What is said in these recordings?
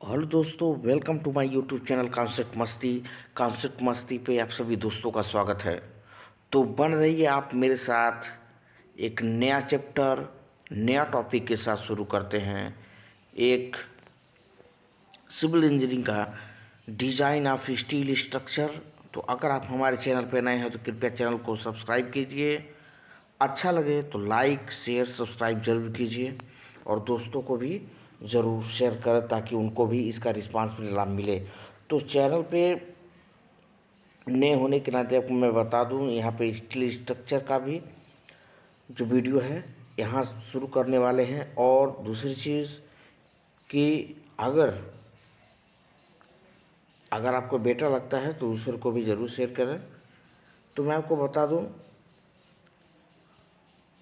Hello दोस्तों, welcome to my YouTube channel concept Masti पे आप सभी दोस्तों का स्वागत है। तो बन रही है आप मेरे साथ एक नया चैप्टर, नया टॉपिक के साथ शुरू करते हैं। एक सिविल इंजीनियरिंग का डिजाइन ऑफ स्टील स्ट्रक्चर। तो अगर आप हमारे चैनल पर नए हैं तो कृपया चैनल को सब्सक्राइब कीजिए। अच्छा लगे तो लाइक शेयर सब्सक्राइब जरूर कीजिए और दोस्तों को भी ज़रूर शेयर करें ताकि उनको भी इसका रिस्पांस लाभ मिले। तो चैनल पे नए होने के नाते आपको मैं बता दूं, यहाँ पे स्टील स्ट्रक्चर का भी जो वीडियो है यहाँ शुरू करने वाले हैं। और दूसरी चीज़ कि अगर अगर आपको बेटर लगता है तो दूसरों को भी ज़रूर शेयर करें। तो मैं आपको बता दूं,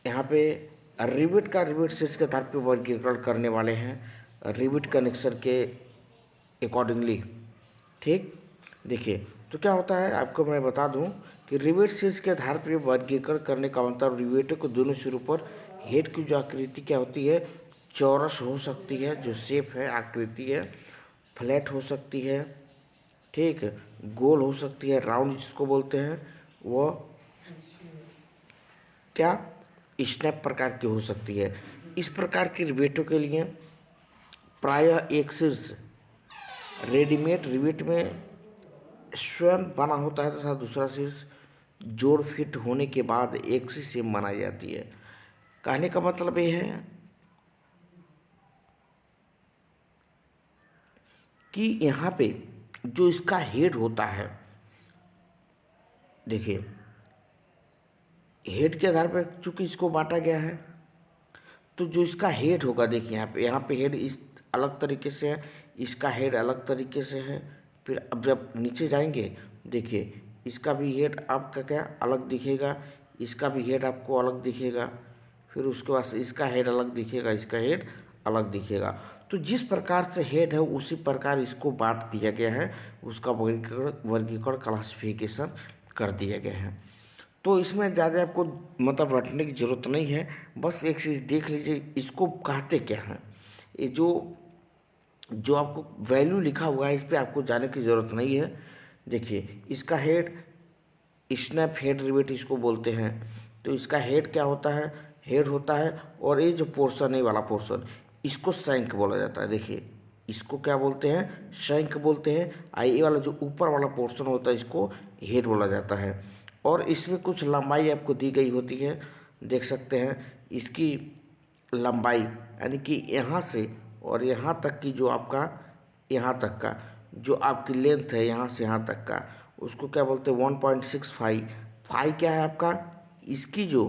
यहाँ पे रिविट शीर्ष के आधार पर वर्गीकरण करने वाले हैं रिविट कनेक्शन के अकॉर्डिंगली। ठीक, देखिए तो क्या होता है आपको मैं बता दूं कि रिवेट शीर्ष के आधार पर वर्गीकरण करने का मतलब रिवेट को दोनों सिरों पर हेड की जो आकृति क्या होती है, चौरस हो सकती है, जो शेप है आकृति है, फ्लैट हो सकती है, ठीक, गोल हो सकती है, राउंड जिसको बोलते हैं, वो क्या स्नैप प्रकार की हो सकती है। इस प्रकार के रिवेटों के लिए प्रायः एक शीर्ष रेडीमेड रिवेट में स्वयं बना होता है तथा दूसरा शीर्ष जोड़ फिट होने के बाद एक सी सेम बनाई जाती है। कहने का मतलब ये है कि यहाँ पे जो इसका हेड होता है, देखिए हेड के आधार पर चूंकि इसको बांटा गया है, तो जो इसका हेड होगा, देखिए यहाँ पे हेड इस अलग तरीके से है, इसका हेड अलग तरीके से है। फिर अब जब नीचे जाएंगे, देखिए इसका भी हेड आपका क्या अलग दिखेगा, इसका भी हेड आपको अलग दिखेगा, फिर उसके बाद इसका हेड अलग दिखेगा, इसका हेड अलग दिखेगा। तो जिस प्रकार से हेड है उसी प्रकार इसको बांट दिया गया है, उसका वर्गीकरण क्लासिफिकेशन कर दिया गया है। तो इसमें ज़्यादा आपको मतलब रटने की ज़रूरत नहीं है, बस एक चीज़ देख लीजिए इसको कहते क्या हैं। ये जो जो आपको वैल्यू लिखा हुआ है इस पर आपको जाने की ज़रूरत नहीं है। देखिए इसका हेड स्नैप हेड रिवेट इसको बोलते हैं। तो इसका हेड क्या होता है, हेड होता है, और ये जो पोर्शन है वाला पोर्शन इसको शैंक बोला जाता है। देखिए इसको क्या बोलते हैं, शैंक बोलते हैं। ये वाला जो ऊपर वाला पोर्शन होता है इसको हेड बोला जाता है। और इसमें कुछ लंबाई आपको दी गई होती है, देख सकते हैं इसकी लंबाई, यानी कि यहाँ से और यहाँ तक की जो आपका यहाँ तक का जो आपकी लेंथ है, यहाँ से यहाँ तक का, उसको क्या बोलते हैं 1.65। फाई क्या है आपका, इसकी जो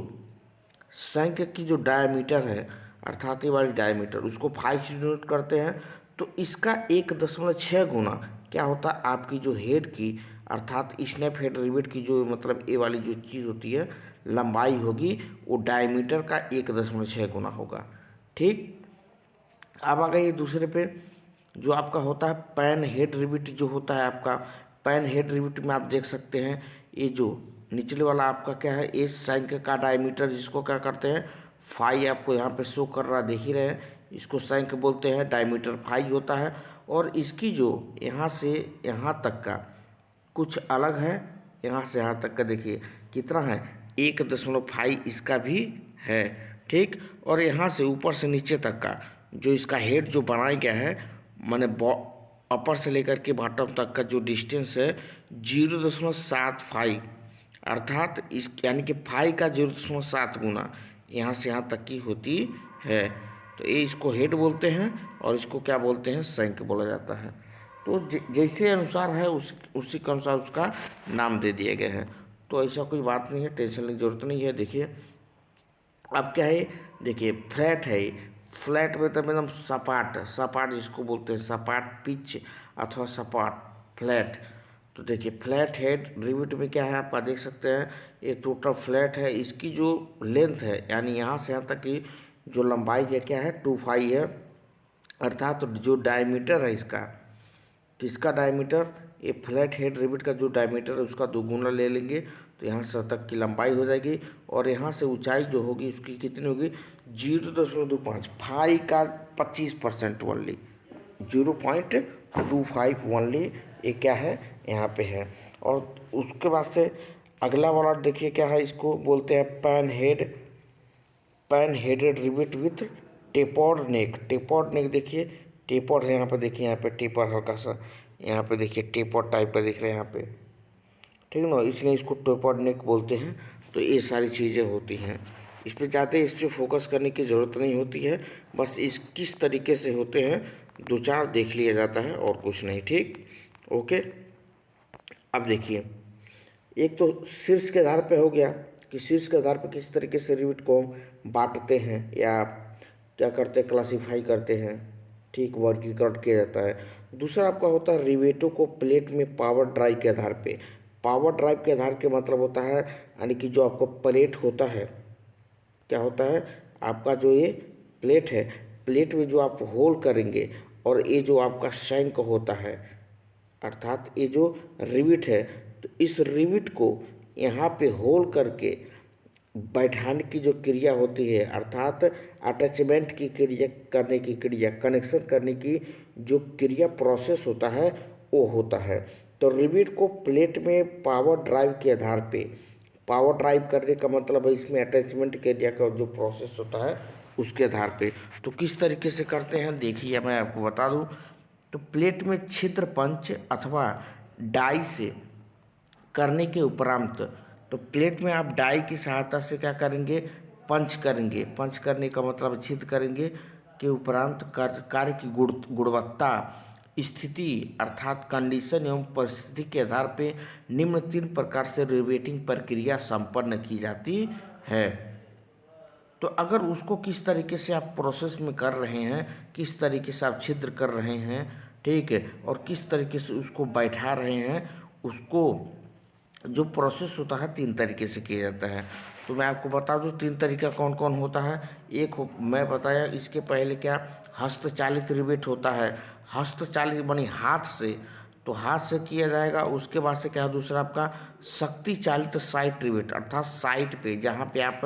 शंख की जो डायमीटर है, अर्थात ये वाली डायमीटर, उसको फाइव से डिनोट करते हैं। तो इसका 1.6 गुना क्या होता है आपकी जो हेड की, अर्थात स्नैप हेड रिवेट की जो मतलब ए वाली जो चीज़ होती है लंबाई होगी, वो डायमीटर का 1.6 गुना होगा। ठीक, अब आ गई दूसरे पे, जो आपका होता है पैन हेड रिविट जो होता है आपका। पैन हेड रिविट में आप देख सकते हैं ये जो निचले वाला आपका क्या है, ये शंख का डायमीटर जिसको क्या करते हैं फाई, आपको यहाँ पे शो कर रहा देख ही रहे हैं, इसको शंख बोलते हैं, डायमीटर फाई होता है। और इसकी जो यहाँ से यहाँ तक का कुछ अलग है, यहाँ से यहाँ तक का देखिए कितना है 1.5 इसका भी है। ठीक, और यहाँ से ऊपर से नीचे तक का जो इसका हेड जो बनाया गया है, माने अपर से लेकर के बॉटम तक का जो डिस्टेंस है 0.75, अर्थात इस यानी कि फाई का 0.7 गुना यहाँ से यहाँ तक की होती है। तो ये इसको हेड बोलते हैं और इसको क्या बोलते हैं, शंख बोला जाता है। तो जैसे अनुसार है उसी के अनुसार उसका नाम दे दिया गया है। तो ऐसा कोई बात नहीं है, टेंशन लेने की जरूरत नहीं है। देखिए अब क्या है, देखिए फ्लैट है, फ्लैट मतलब एकदम सपाट, सपाट जिसको बोलते हैं सपाट पिच अथवा सपाट फ्लैट। तो देखिए फ्लैट हेड रिविट में क्या है आपका देख सकते हैं, ये टोटल फ्लैट है, इसकी जो लेंथ है यानी यहाँ से यहाँ तक की जो लंबाई है क्या है 2.5 है, अर्थात तो जो डायमीटर है इसका, तो इसका डायमीटर ये फ्लैट हेड रिविट का जो डायमीटर है उसका 2 गुना ले लेंगे, तो यहाँ से तक की लंबाई हो जाएगी। और यहाँ से ऊंचाई जो होगी उसकी कितनी होगी 0.25, फाई का 25% ओनली। 0.25 ओनली ये क्या है यहाँ पे है। और उसके बाद से अगला वाला देखिए क्या है, इसको बोलते हैं pan headed rivet with tapered neck. Tapered neck देखिए, टेपर्ड है यहाँ पे, देखिए यहाँ पे टेपर हल्का सा, यहाँ पे देखिए टेपर टाइप का दिख रहा है यहाँ पे, ठीक है ना, इसलिए इसको टेपर्ड नेक बोलते हैं। तो ये सारी चीज़ें होती हैं, इस पर ज़्यादा इस पर फोकस करने की ज़रूरत नहीं होती है, बस इस किस तरीके से होते हैं दो चार देख लिया जाता है और कुछ नहीं, ठीक। ओके, अब देखिए, एक तो शीर्ष के आधार पे हो गया कि शीर्ष के आधार पे किस तरीके से रिविट को हम बांटते हैं या क्या करते हैं, क्लासीफाई करते हैं, ठीक, वर्गीकरण किया जाता है। दूसरा आपका होता है रिवेटों को प्लेट में पावर ड्राइव के आधार पे। पावर ड्राइव के आधार के मतलब होता है यानी कि जो आपका प्लेट होता है, क्या होता है आपका जो ये प्लेट है, प्लेट में जो आप होल करेंगे और ये जो आपका शैंक होता है, अर्थात ये जो रिविट है, तो इस रिविट को यहाँ पे होल करके बैठाने की जो क्रिया होती है, अर्थात अटैचमेंट की क्रिया करने की क्रिया, कनेक्शन करने की जो क्रिया प्रोसेस होता है वो होता है। तो रिविट को प्लेट में पावर ड्राइव के आधार पे, पावर ड्राइव करने का मतलब है इसमें अटैचमेंट क्रिया का जो प्रोसेस होता है उसके आधार पे। तो किस तरीके से करते हैं देखिए, मैं आपको बता दूं। तो प्लेट में छिद्र पंच अथवा डाई से करने के उपरांत, तो प्लेट में आप डाई की सहायता से क्या करेंगे, पंच करेंगे। पंच करने का मतलब छेद करेंगे के उपरांत कार्य की गुणवत्ता, स्थिति अर्थात कंडीशन एवं परिस्थिति के आधार पे निम्न 3 प्रकार से रिवेटिंग प्रक्रिया संपन्न की जाती है। तो अगर उसको किस तरीके से आप प्रोसेस में कर रहे हैं, किस तरीके से आप छिद्र कर रहे हैं, ठीक है, और किस तरीके से उसको बैठा रहे हैं, उसको जो प्रोसेस होता है 3 तरीके से किया जाता है। तो मैं आपको बता दूं 3 तरीका कौन कौन होता है। एक मैं बताया इसके पहले क्या, हस्तचालित रिवेट होता है। हस्तचालित बनी हाथ से, तो हाथ से किया जाएगा। उसके बाद से क्या है दूसरा आपका शक्ति चालित साइट रिवेट, अर्थात साइट पे जहाँ पे आप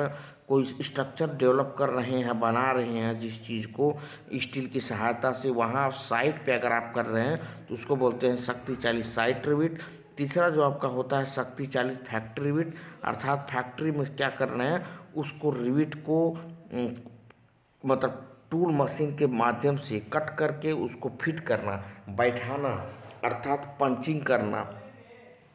कोई स्ट्रक्चर डेवलप कर रहे हैं, बना रहे हैं जिस चीज़ को स्टील की सहायता से, वहाँ साइट पे अगर आप कर रहे हैं तो उसको बोलते हैं शक्ति चालित साइट रिवेट। तीसरा जो आपका होता है शक्ति चालित फैक्ट्री रिवेट, अर्थात फैक्ट्री में क्या कर रहे हैं उसको रिवेट को मतलब टूल मशीन के माध्यम से कट करके उसको फिट करना, बैठाना, अर्थात पंचिंग करना,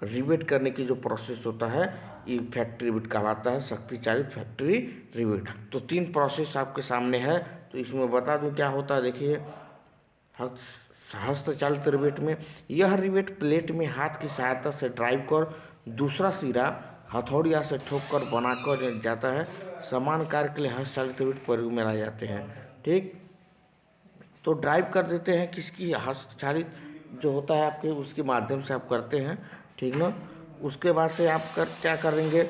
रिवेट करने की जो प्रोसेस होता है ये फैक्ट्री रिवेट कहलाता है, शक्ति चालित फैक्ट्री रिवेट। तो 3 प्रोसेस आपके सामने है। तो इसमें बता दूं क्या होता है, देखिए हस्तचालित रिवेट में यह रिवेट प्लेट में हाथ की सहायता से ड्राइव कर दूसरा सिरा हथौड़िया से ठोक कर बनाकर जाता है। समान कार्य के लिए हस्तचालित रिवेट प्रयोग में लाए जाते हैं, ठीक। तो ड्राइव कर देते हैं किसकी, हस्तचालित जो होता है आपके उसके माध्यम से आप करते हैं, ठीक ना। उसके बाद से आप क्या करेंगे,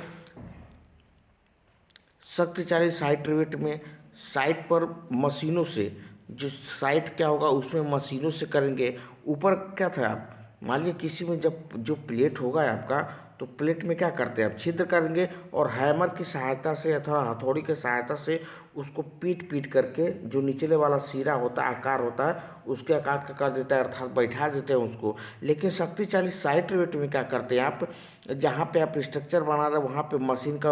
शक्ति चालित साइट रिवेट में साइट पर मशीनों से, जो साइट क्या होगा उसमें मशीनों से करेंगे। ऊपर क्या था, आप मान लीजिए किसी में जब जो प्लेट होगा आपका, तो प्लेट में क्या करते हैं आप छिद्र करेंगे और हैमर की सहायता से अथवा हथौड़ी की सहायता से उसको पीट करके जो निचले वाला सिरा होता है, आकार होता है, उसके आकार का कर देता है, अर्थात बैठा देते हैं उसको। लेकिन शक्ति चालित साइट रिवेट में क्या करते हैं आप, जहाँ पे आप स्ट्रक्चर बना रहे हैं वहाँ पे मशीन का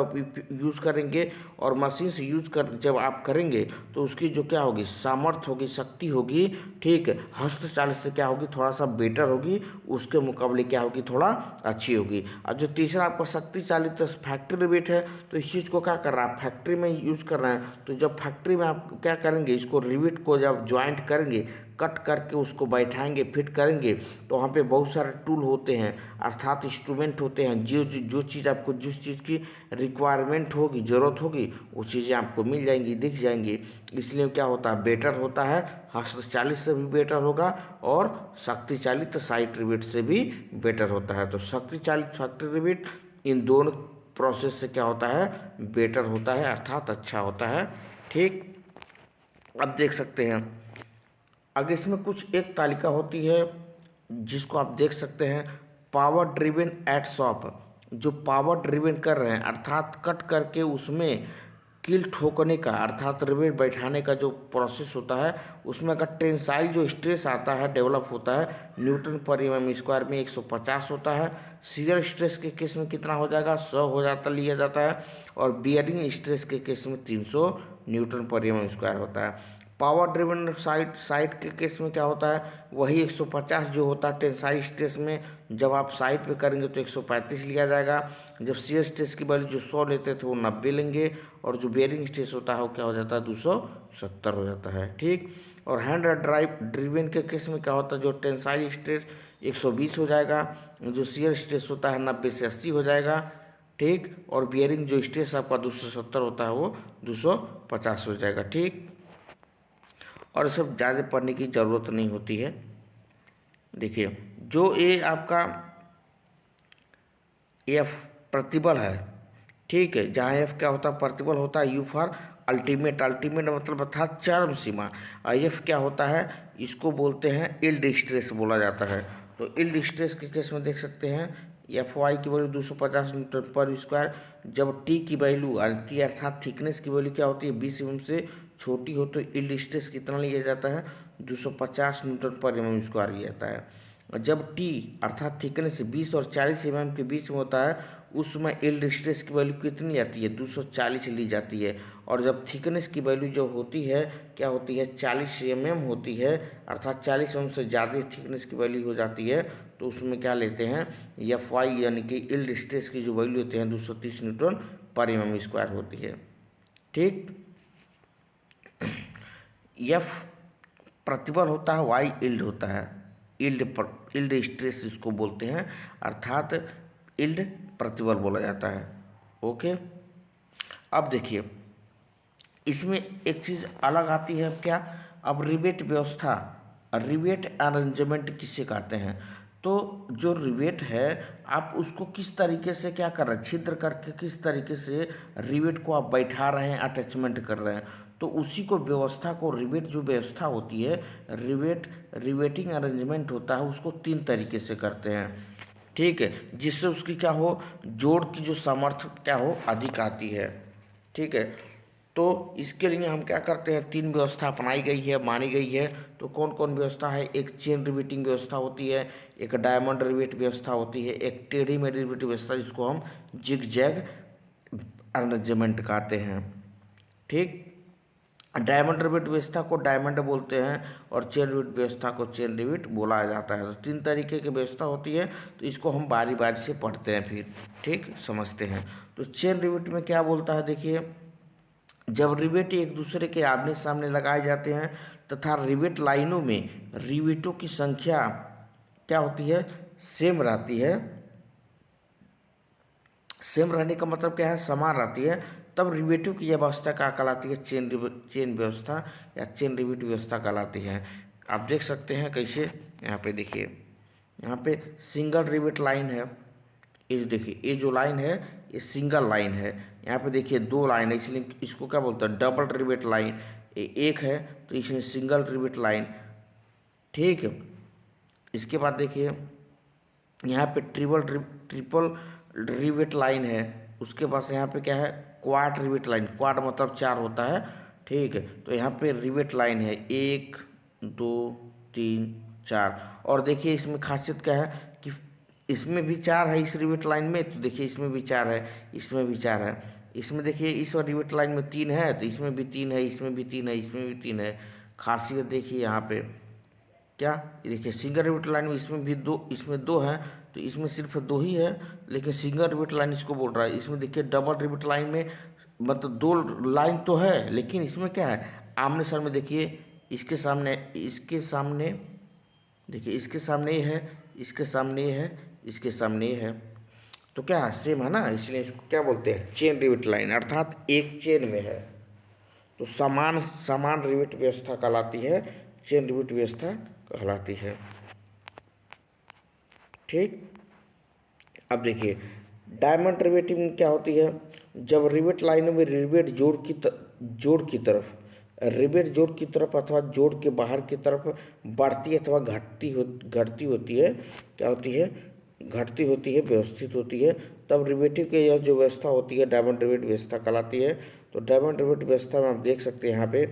यूज़ करेंगे और मशीन से यूज कर जब आप करेंगे तो उसकी जो क्या होगी सामर्थ्य होगी, शक्ति होगी, ठीक है, हस्तचालित से क्या होगी थोड़ा सा बेटर होगी, उसके मुकाबले क्या होगी थोड़ा अच्छी होगी। और जो तीसरा आपका शक्ति चालित फैक्ट्री रिवेट है, तो इस चीज़ को क्या कर रहा है आप फैक्ट्री में यूज़ कर रहे हैं। तो जब फैक्ट्री में आप क्या करेंगे, इसको रिवेट को जब ज्वाइंट करेंगे, कट करके उसको बैठाएंगे, फिट करेंगे, तो वहाँ पे बहुत सारे टूल होते हैं, अर्थात इंस्ट्रूमेंट होते हैं। जो चीज़ आपको जिस चीज़ की रिक्वायरमेंट होगी, ज़रूरत होगी, वो चीज़ें आपको मिल जाएंगी, दिख जाएंगी। इसलिए क्या होता है बेटर होता है, हस्तचालित से भी बेटर होगा और शक्ति चालित साइट रिवेट से भी बेटर होता है। तो शक्ति चालित फैक्ट्री रिवेट इन दोनों प्रोसेस से क्या होता है बेटर होता है, अर्थात अच्छा होता है, ठीक। अब देख सकते हैं आगे इसमें कुछ एक तालिका होती है जिसको आप देख सकते हैं, पावर ड्रिवन एट शॉप। जो पावर ड्रिवन कर रहे हैं अर्थात कट करके उसमें कील ठोकने का अर्थात रिवेट बैठाने का जो प्रोसेस होता है उसमें अगर टेंसाइल जो स्ट्रेस आता है डेवलप होता है न्यूटन पर एम स्क्वायर में 150 होता है। शियर स्ट्रेस के केस में कितना हो जाएगा 100 हो जाता लिया जाता है। और बियरिंग स्ट्रेस के केस में 300 न्यूटन पर एम स्क्वायर होता है। पावर ड्रिवन साइड के केस में क्या होता है वही 150 जो होता है टेंसाइल स्ट्रेस में, जब आप साइड पे करेंगे तो 135 लिया जाएगा। जब शियर स्ट्रेस की वैल्यू जो 100 लेते थे वो 90 लेंगे, और जो बेयरिंग स्ट्रेस होता है वो क्या हो जाता है 270 हो जाता है। ठीक। और हैंड ड्राइव ड्रिवन के केस में क्या होता है जो टेंसाइल स्ट्रेस 120 हो जाएगा, जो शियर स्ट्रेस होता है 90 से 80 हो जाएगा। ठीक। और बियरिंग जो स्ट्रेस आपका 270 होता है वो 250 हो जाएगा। ठीक। और ये सब ज़्यादा पढ़ने की ज़रूरत नहीं होती है। देखिए जो ये आपका एफ प्रतिबल है, ठीक है, जहाँ एफ क्या होता है प्रतिबल होता है, यू फॉर अल्टीमेट, अल्टीमेट मतलब अर्थात चरम सीमा। और एफ क्या होता है इसको बोलते हैं यील्ड स्ट्रेस बोला जाता है। तो यील्ड स्ट्रेस के केस में देख सकते हैं एफ वाई की वैल्यू 250 न्यूटन पर स्क्वायर, जब टी की वैल्यू अर्थात थिकनेस की वैल्यू क्या होती है 20 mm से छोटी हो तो यील्ड स्ट्रेस कितना लिया जाता है 250 न्यूटन पर mm स्क्वायर लिया जाता है। और जब टी अर्थात थिकनेस 20 और 40 mm के बीच में होता है उस समय यील्ड स्ट्रेस की वैल्यू कितनी आती है 240 ली जाती है। और जब थिकनेस की वैल्यू जो होती है क्या होती है 40 mm होती है, अर्थात 40 mm से ज़्यादा थिकनेस की वैल्यू हो जाती है तो उसमें क्या लेते हैं एफ वाई यानी कि यील्ड स्ट्रेस की जो वैल्यू होती है 230 न्यूटन पर mm स्क्वायर होती है। ठीक। एफ प्रतिबल होता है, वाई यील्ड होता है, यील्ड स्ट्रेस इसको बोलते हैं, अर्थात यील्ड प्रतिबल बोला जाता है। ओके। अब देखिए इसमें एक चीज़ अलग आती है क्या, अब रिवेट व्यवस्था, रिवेट अरेंजमेंट किसे कहते हैं, तो जो रिवेट है आप उसको किस तरीके से क्या कर रहे हैं छिद्र करके किस तरीके से रिवेट को आप बैठा रहे हैं अटैचमेंट कर रहे हैं, तो उसी को व्यवस्था को रिवेट जो व्यवस्था होती है रिवेटिंग अरेंजमेंट होता है उसको 3 तरीके से करते हैं। ठीक है, जिससे उसकी क्या हो जोड़ की जो सामर्थ्य क्या हो अधिक आती है। ठीक है, तो इसके लिए हम क्या करते हैं 3 व्यवस्था अपनाई गई है मानी गई है। तो कौन कौन व्यवस्था है, एक चेन रिवेटिंग व्यवस्था होती है, एक डायमंड रिवेट व्यवस्था होती है, एक टेढ़ी मेढ़ी रिवेट व्यवस्था जिसको हम जिग जैग अरेंजमेंट कहते हैं। ठीक। डायमंड रिवेट व्यवस्था को डायमंड बोलते हैं और चेन रिवेट व्यवस्था को चेन रिवेट बोला जाता है। तो 3 तरीके की व्यवस्था होती है, तो इसको हम बारी बारी से पढ़ते हैं फिर ठीक समझते हैं। तो चेन रिवेट में क्या बोलता है, देखिए जब रिवेट एक दूसरे के आमने सामने लगाए जाते हैं तथा रिवेट लाइनों में रिवेटों की संख्या क्या होती है सेम रहती है, सेम रहने का मतलब क्या है समान रहती है, तब रिवेटिव की यह व्यवस्था क्या कहलाती है चेन व्यवस्था या चेन रिवेट व्यवस्था कहलाती है। आप देख सकते हैं कैसे, यहाँ पे देखिए यहाँ पे सिंगल रिवेट लाइन है, ये देखिए ये जो लाइन है ये सिंगल लाइन है, यहाँ पे देखिए 2 लाइन है इसलिए इसको क्या बोलते हैं डबल रिवेट लाइन, ये एक है तो इसमें सिंगल रिवेट लाइन। ठीक है, इसके बाद देखिए यहाँ पे ट्रिपल रिवेट लाइन है, उसके पास यहाँ पे क्या है क्वाड रिवेट लाइन, क्वाड मतलब 4 होता है। ठीक है, तो यहाँ पे रिवेट लाइन है 1 2 3 4, और देखिए इसमें खासियत क्या है कि इसमें भी 4 है इस रिवेट लाइन में, तो देखिए इसमें भी 4 है इसमें भी 4 है, इसमें देखिए इस रिवेट लाइन में 3 है तो इसमें भी 3 है इसमें भी 3 है इसमें भी 3 है। खासियत देखिए यहाँ पे क्या, देखिए सिंगल रिवेट लाइन में इसमें भी 2 इसमें 2 है तो इसमें सिर्फ 2 ही है, लेकिन सिंगल रिवेट लाइन इसको बोल रहा है। इसमें देखिए डबल रिवेट लाइन में मतलब 2 लाइन तो है लेकिन इसमें क्या है आमने सामने, देखिए इसके सामने देखिए इसके सामने ये है इसके सामने ये है इसके सामने ये है, तो क्या है सेम है ना, इसलिए इसको क्या बोलते हैं चेन रिवेट लाइन, अर्थात एक चेन में है तो समान रिवेट व्यवस्था कहलाती है, चेन रिवेट व्यवस्था कहलाती है। ठीक। अब देखिए डायमंड रिवेटिंग में क्या होती है, जब रिवेट लाइनों में रिवेट जोड़ की तरफ रिवेट जोड़ की तरफ अथवा जोड़ के बाहर की तरफ बढ़ती अथवा घटती होती है, क्या होती है घटती होती है व्यवस्थित होती है, तब रिवेटिव की यह जो व्यवस्था होती है डायमंड रिवेट व्यवस्था कहलाती है। तो डायमंड रिवेट व्यवस्था में आप देख सकते हैं यहाँ पे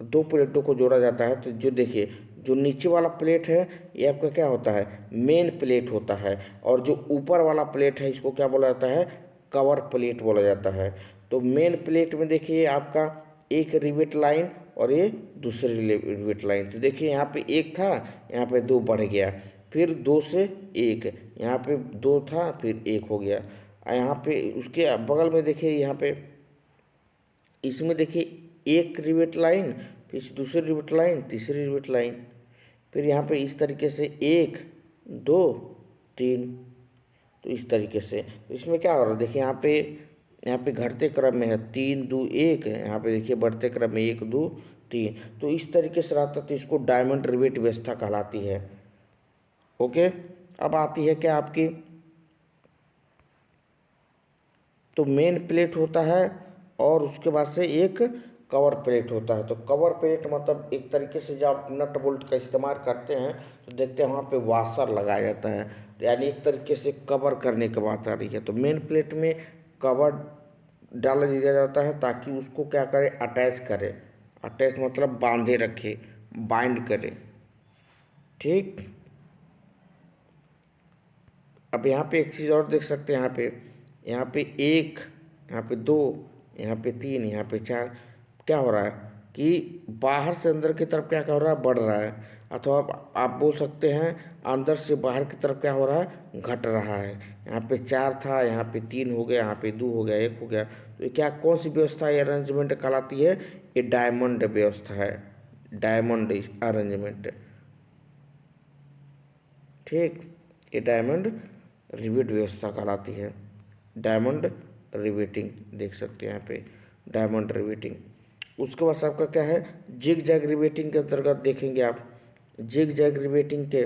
दो प्लेटों को जोड़ा जाता है। तो जो देखिए जो नीचे वाला प्लेट है ये आपका क्या होता है, मेन प्लेट होता है, और जो ऊपर वाला प्लेट है इसको क्या बोला जाता है, कवर प्लेट बोला जाता है। तो मेन प्लेट में देखिए आपका एक रिवेट लाइन और ये दूसरी रिवेट लाइन। तो देखिए यहाँ पे एक था, यहाँ पे दो बढ़ गया, फिर दो से एक, यहाँ पे दो था फिर एक हो गया। यहाँ पे उसके बगल में देखिए यहाँ पे इसमें देखिए एक रिवेट लाइन, फिर दूसरी रिवेट लाइन, तीसरी रिवेट लाइन, फिर यहाँ पे इस तरीके से एक दो तीन। तो इस तरीके से तो इसमें क्या हो रहा है देखिए यहाँ पे घटते क्रम में है, तीन दो एक है, यहाँ पे देखिए बढ़ते क्रम में एक दो तीन। तो इस तरीके से रहता है, तो इसको डायमंड रिवेट व्यवस्था कहलाती है। ओके, अब आती है क्या आपकी, तो मेन प्लेट होता है और उसके बाद से एक कवर प्लेट होता है। तो कवर प्लेट मतलब एक तरीके से जब आप नट बोल्ट का इस्तेमाल करते हैं तो देखते हैं वहाँ पे वाशर लगाया जाता है, यानी एक तरीके से कवर करने की बात आ रही है। तो मेन प्लेट में कवर डाल दिया जाता है ताकि उसको क्या करे, अटैच करे। अटैच मतलब बांधे रखे, बाइंड करे। ठीक, अब यहाँ पे एक चीज़ और देख सकते हैं, यहाँ पे एक, यहाँ पे दो, यहाँ पे तीन, यहाँ पे चार। क्या हो रहा है कि बाहर से अंदर की तरफ क्या हो रहा है, बढ़ रहा है, अथवा आप बोल सकते हैं अंदर से बाहर की तरफ क्या हो रहा है, घट रहा है। यहाँ पे चार था, यहाँ पे तीन हो गया, यहाँ पे दो हो गया, एक हो गया। तो ये क्या, कौन सी व्यवस्था ये अरेंजमेंट कहलाती है, ये डायमंड व्यवस्था है, डायमंड अरेंजमेंट। ठीक, ये डायमंड रिवेट व्यवस्था कहलाती है, डायमंड रिवेटिंग देख सकते हैं यहाँ पे, डायमंड रिवेटिंग। उसके बाद आपका क्या है, जिग जैग रिवेटिंग के अंतर्गत देखेंगे आप। जिग जैग रिवेटिंग के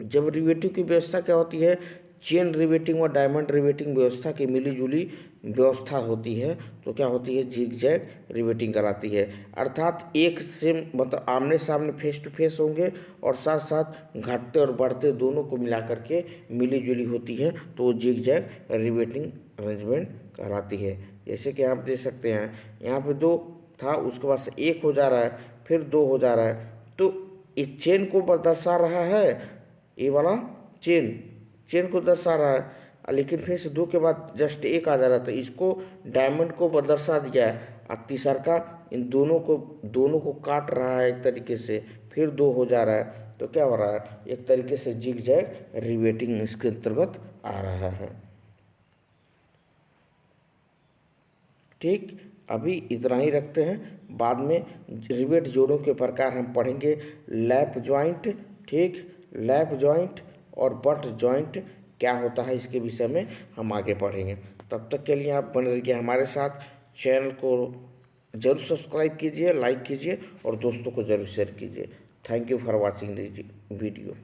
जब रिवेटिंग की व्यवस्था क्या होती है, चेन रिवेटिंग और डायमंड रिवेटिंग व्यवस्था की मिली जुली व्यवस्था होती है, तो क्या होती है, जिग जैग रिवेटिंग कराती है। अर्थात एक से मतलब आमने सामने फेस टू फेस होंगे और साथ साथ घटते और बढ़ते दोनों को मिला करके मिली जुली होती है, तो वो जिग जैग रिवेटिंग अरेंजमेंट कहलाती है। जैसे कि आप देख सकते हैं यहाँ पे दो था, उसके बाद से एक हो जा रहा है, फिर दो हो जा रहा है। तो इस चेन को दर्शा रहा है, ये वाला चेन को दर्शा रहा है, लेकिन फिर से दो के बाद जस्ट एक आ जा रहा है, तो इसको डायमंड को दर्शा दिया है। और तीसरा का इन दोनों को काट रहा है एक तरीके से, फिर दो हो जा रहा है। तो क्या हो रहा है, एक तरीके से जिग जैग रिवेटिंग इसके अंतर्गत आ रहा है। ठीक, अभी इतना ही रखते हैं, बाद में रिवेट जोड़ों के प्रकार हम पढ़ेंगे। लैप जॉइंट, ठीक, लैप जॉइंट और बट जॉइंट क्या होता है इसके विषय में हम आगे पढ़ेंगे। तब तक के लिए आप बने रहिए हमारे साथ। चैनल को जरूर सब्सक्राइब कीजिए, लाइक कीजिए और दोस्तों को जरूर शेयर कीजिए। Thank you for watching this video.